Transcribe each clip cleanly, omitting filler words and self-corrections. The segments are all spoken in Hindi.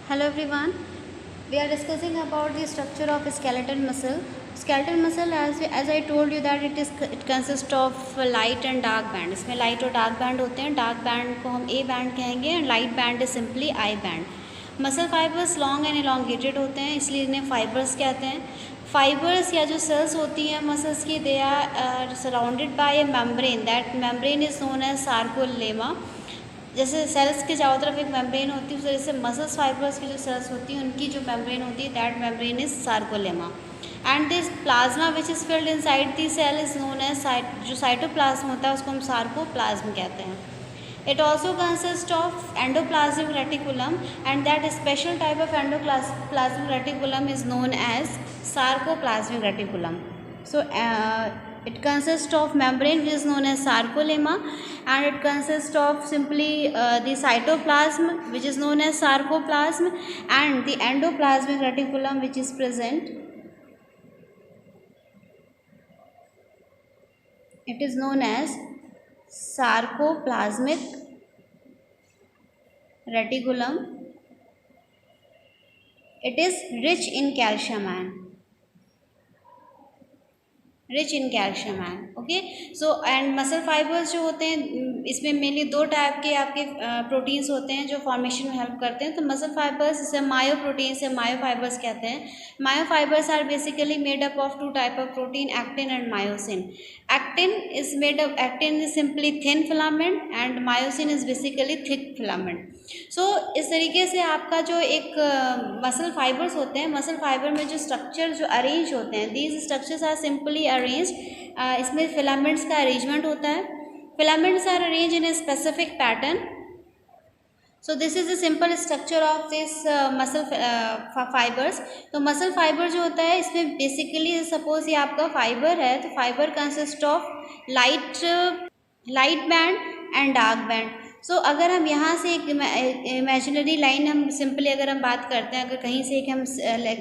Hello everyone. We are discussing about the structure of skeletal muscle. Skeletal muscle, as I told you that it consists of light and dark band. इसमें light और dark band होते हैं. Dark band को हम A band कहेंगे and light band is simply I band. Muscle fibres long and elongated होते हैं, इसलिए इन्हें फाइबर्स कहते हैं. फाइबर्स या जो सेल्स होती हैं मसल्स की, they are surrounded by a membrane. That membrane is known as sarcolemma. जैसे सेल्स के चारों तरफ एक मेम्ब्रेन होती है, उस तरह से मसल्स फाइबर्स की जो सेल्स होती हैं उनकी जो मेम्ब्रेन होती है, that membrane is sarcolemma. And this plasma which is filled inside the cell is known as जो साइटोप्लाज्म होता है उसको हम सार्कोप्लाज्म कहते हैं. It also consists of endoplasmic reticulum and that special type of endoplasmic reticulum is known as sarcoplasmic reticulum. So it consists of membrane which is known as sarcolemma, and it consists of simply the cytoplasm which is known as sarcoplasm, and the endoplasmic reticulum which is present. It is known as sarcoplasmic reticulum. It is rich in calcium ion. Okay. So and muscle fibres जो होते हैं इसमें मेनली दो टाइप के आपके प्रोटीन्स होते हैं जो फॉर्मेशन में हेल्प करते हैं. तो मसल फाइबर्स इसे मायो प्रोटीन्स या मायो फाइबर्स कहते हैं. Myofibres are basically made up of two type of protein, actin and myosin. Actin is simply thin filament and myosin is basically thick filament. So इस तरीके से आपका जो एक मसल फाइबर्स होते हैं, मसल फाइबर में जो स्ट्रक्चर जो अरेंज होते हैं, these structures are simply arranged. इसमें फिलामेंट्स का अरेंजमेंट होता है. Filaments are arrange in a specific pattern. So this is the simple structure of this muscle fibres. तो मसल फाइबर जो होता है इसमें बेसिकली सपोज ये आपका फाइबर है, तो fibre consist of light band and dark band. So अगर हम यहाँ से एक इमेजिनरी लाइन, हम सिंपली अगर हम बात करते हैं, अगर कहीं से एक हम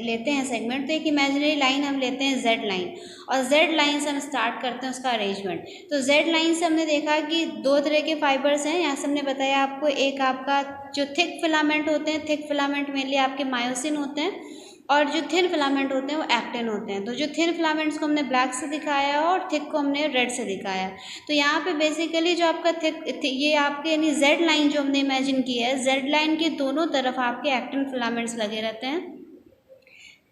लेते हैं सेगमेंट, तो एक इमेजिनरी लाइन हम लेते हैं जेड लाइन, और जेड लाइन से हम स्टार्ट करते हैं उसका अरेंजमेंट. तो जेड लाइन से हमने देखा कि दो तरह के फाइबर्स हैं. यहाँ से हमने बताया आपको, एक आपका जो थिक फिलामेंट होते हैं, थिक फिलामेंट मेनली आपके मायोसिन होते हैं, और जो थिन फिलामेंट होते हैं वो एक्टिन होते हैं. तो जो थिन फिलामेंट्स को हमने ब्लैक से दिखाया और थिक को हमने रेड से दिखाया. तो यहाँ पे बेसिकली जो आपका थिक ये आपके यानी जेड लाइन जो हमने इमेजिन की है, जेड लाइन के दोनों तरफ आपके एक्टिन फिलामेंट्स लगे रहते हैं.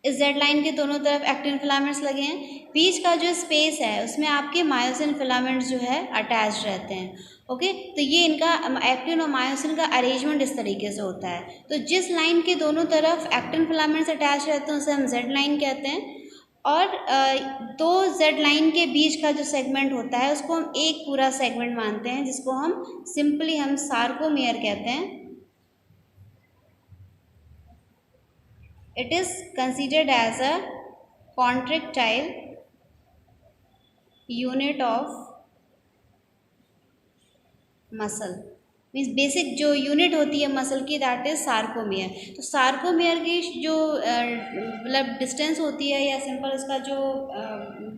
इस जेड लाइन के दोनों तरफ एक्टिन फिलामेंट्स लगे हैं. बीच का जो स्पेस है उसमें आपके मायोसिन फिलामेंट्स जो है अटैच रहते हैं. ओके. तो ये इनका एक्टिन और मायोसिन का अरेंजमेंट इस तरीके से होता है. तो जिस लाइन के दोनों तरफ एक्टिन फिलामेंट्स अटैच रहते हैं उसे हम जेड लाइन कहते हैं. और दो जेड लाइन के बीच का जो सेगमेंट होता है उसको हम एक पूरा सेगमेंट मानते हैं, जिसको हम सिंपली हम सार्कोमेयर कहते हैं. It is considered as a contractile unit of muscle. Means basic जो यूनिट होती है मसल की, दैट इज सार्कोमेयर. तो सार्कोमेयर की जो मतलब डिस्टेंस होती है या सिंपल इसका जो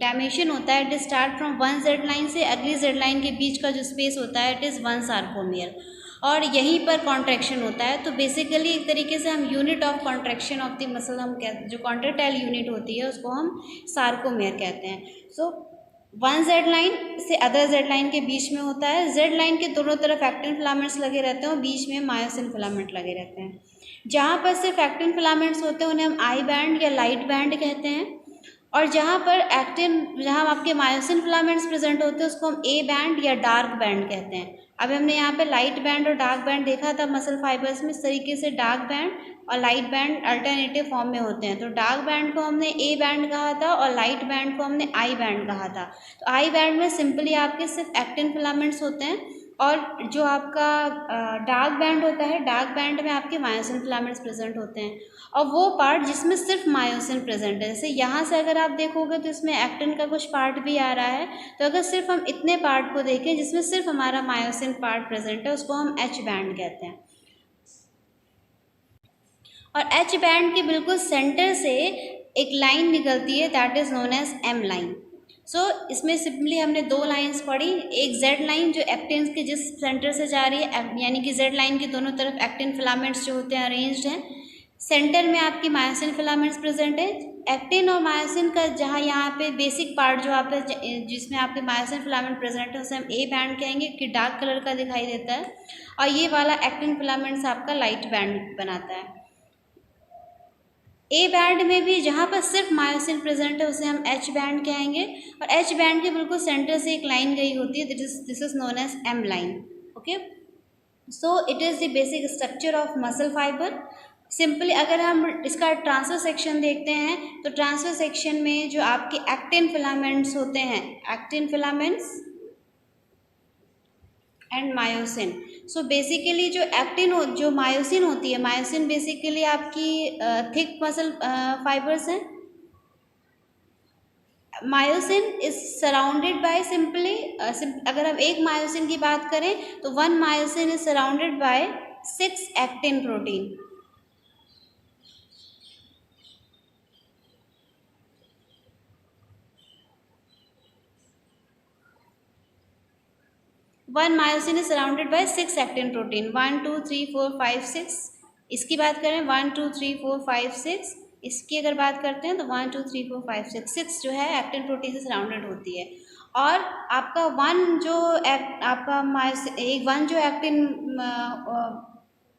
डायमेंशन होता है, it is start from one Z line से अगली जेड लाइन के बीच का जो स्पेस होता है, इट इज़ वन सार्कोमेयर, और यहीं पर कॉन्ट्रैक्शन होता है. तो बेसिकली एक तरीके से हम unit of contraction of the muscle हम कहते, जो कॉन्ट्रैक्टाइल यूनिट होती है उसको हम सार्कोमेयर कहते हैं. सो वन जेड लाइन से अदर जेड लाइन के बीच में होता है. जेड लाइन के दोनों तरफ एक्टिन फिलामेंट्स लगे रहते हैं और बीच में मायोसिन फिलामेंट लगे रहते हैं. जहाँ पर सिर्फ एक्टिन फिलामेंट्स होते हैं उन्हें हम आई बैंड या लाइट बैंड कहते हैं, और जहाँ आपके मायोसिन फिलामेंट्स प्रेजेंट होते हैं उसको हम ए बैंड या डार्क बैंड कहते हैं. अब हमने यहाँ पे लाइट बैंड और डार्क बैंड देखा था मसल फाइबर्स में. इस तरीके से डार्क बैंड और लाइट बैंड अल्टरनेटिव फॉर्म में होते हैं. तो डार्क बैंड को हमने ए बैंड कहा था और लाइट बैंड को हमने आई बैंड कहा था. तो आई बैंड में सिंपली आपके सिर्फ एक्टिन फिलामेंट्स होते हैं, और जो आपका डार्क बैंड होता है, डार्क बैंड में आपके मायोसिन फिलामेंट्स प्रेजेंट होते हैं, और वो पार्ट जिसमें सिर्फ मायोसिन प्रेजेंट है. जैसे यहाँ से अगर आप देखोगे तो इसमें एक्टिन का कुछ पार्ट भी आ रहा है. तो अगर सिर्फ हम इतने पार्ट को देखें जिसमें सिर्फ हमारा मायोसिन पार्ट प्रेजेंट है, उसको हम एच बैंड कहते हैं. और एच बैंड के बिल्कुल सेंटर से एक लाइन निकलती है, that is known as M line. So इसमें सिंपली हमने दो लाइंस पढ़ी. एक जेड लाइन जो एक्टिन के जिस सेंटर से जा रही है, यानी कि जेड लाइन के दोनों तरफ एक्टिन फिलामेंट्स जो होते हैं अरेंज्ड हैं. सेंटर में आपकी मायोसिन फिलामेंट्स प्रेजेंट है। एक्टिन और मायोसिन का जहाँ यहाँ पे बेसिक पार्ट जो आप जिसमें आपके मायोसिन फिलामेंट प्रेजेंट है उसे हम ए बैंड कहेंगे कि डार्क कलर का दिखाई देता है, और ये वाला एक्टिन फिलामेंट्स आपका लाइट बैंड बनाता है। ए बैंड में भी जहाँ पर सिर्फ मायोसिन प्रेजेंट है उसे हम एच बैंड कहेंगे, और एच बैंड के बिल्कुल सेंटर से एक लाइन गई होती है, this is known as M line. Okay, so it is the basic structure of muscle fibre. Simply अगर हम इसका ट्रांसफर सेक्शन देखते हैं तो ट्रांसफर सेक्शन में जो आपके एक्टिन फिलामेंट्स होते हैं, actin filaments and myosin. So basically जो जो मायोसिन होती है, मायोसिन बेसिकली आपकी थिक मसल फाइबर्स हैं। Myosin is surrounded by simply अगर हम एक मायोसिन की बात करें तो one myosin is surrounded by 6 actin protein. One myosin is surrounded by 6 actin protein, 1 2 3 4 5 6। इसकी बात करें 1 2 3 4 5 6, इसकी अगर बात करते हैं तो 1 2 3 4 5 6, 6 जो है एक्टिन प्रोटीन से सराउंडेड होती है। और आपका आपका वन जो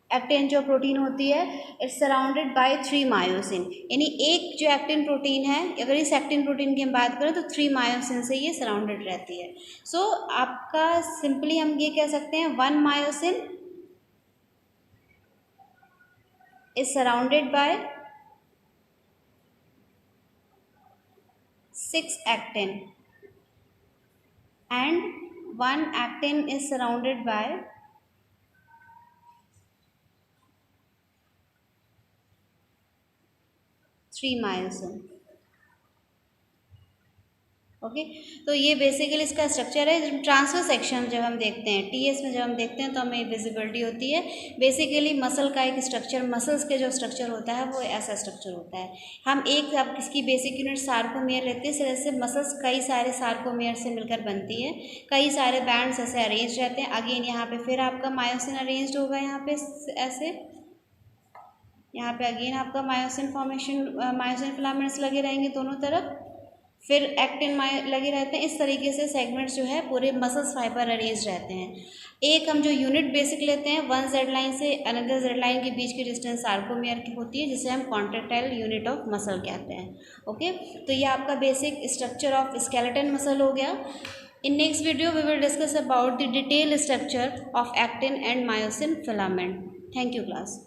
एक्टिन जो प्रोटीन होती है इट्स सराउंडेड बाय 3 मायोसिन, यानी एक जो एक्टिन प्रोटीन है, अगर इस एक्टिन प्रोटीन की हम बात करें तो 3 मायोसिन से ये सराउंडेड रहती है। सो आपका सिंपली हम ये कह सकते हैं one myosin is surrounded by 6 actin and one actin is surrounded by 3 myosin। Okay, तो ये बेसिकली इसका स्ट्रक्चर है। ट्रांसफर सेक्शन जब हम देखते हैं टीएस में, जब हम देखते हैं तो हमें विजिबिलिटी होती है। बेसिकली मसल का एक स्ट्रक्चर, मसल्स के जो स्ट्रक्चर होता है वो ऐसा स्ट्रक्चर होता है। हम एक अब इसकी बेसिक यूनिट सार्कोमियर लेते हैं, इस तरह से मसल्स कई सारे सार्कोमियर से मिलकर बनती है, कई सारे बैंड्स ऐसे अरेंज रहते हैं। अगेन यहाँ पे फिर आपका मायोसिन अरेंज्ड होगा, यहाँ पे ऐसे, यहाँ पे अगेन आपका मायोसिन फॉर्मेशन, मायोसिन फिलामेंट्स लगे रहेंगे दोनों तरफ, फिर एक्टिन लगे रहते हैं। इस तरीके से सेगमेंट्स जो है पूरे मसल्स फाइबर अरेंज रहते हैं। एक हम जो यूनिट बेसिक लेते हैं, वन जेड लाइन से अनदर जेड लाइन के बीच की डिस्टेंस सार्कोमियर की होती है, जिसे हम कॉन्ट्रेक्टाइल यूनिट ऑफ मसल कहते हैं। ओके, तो ये आपका basic structure of skeleton muscle हो गया। In next video we will discuss about the detail structure of actin and myosin filament. Thank you class.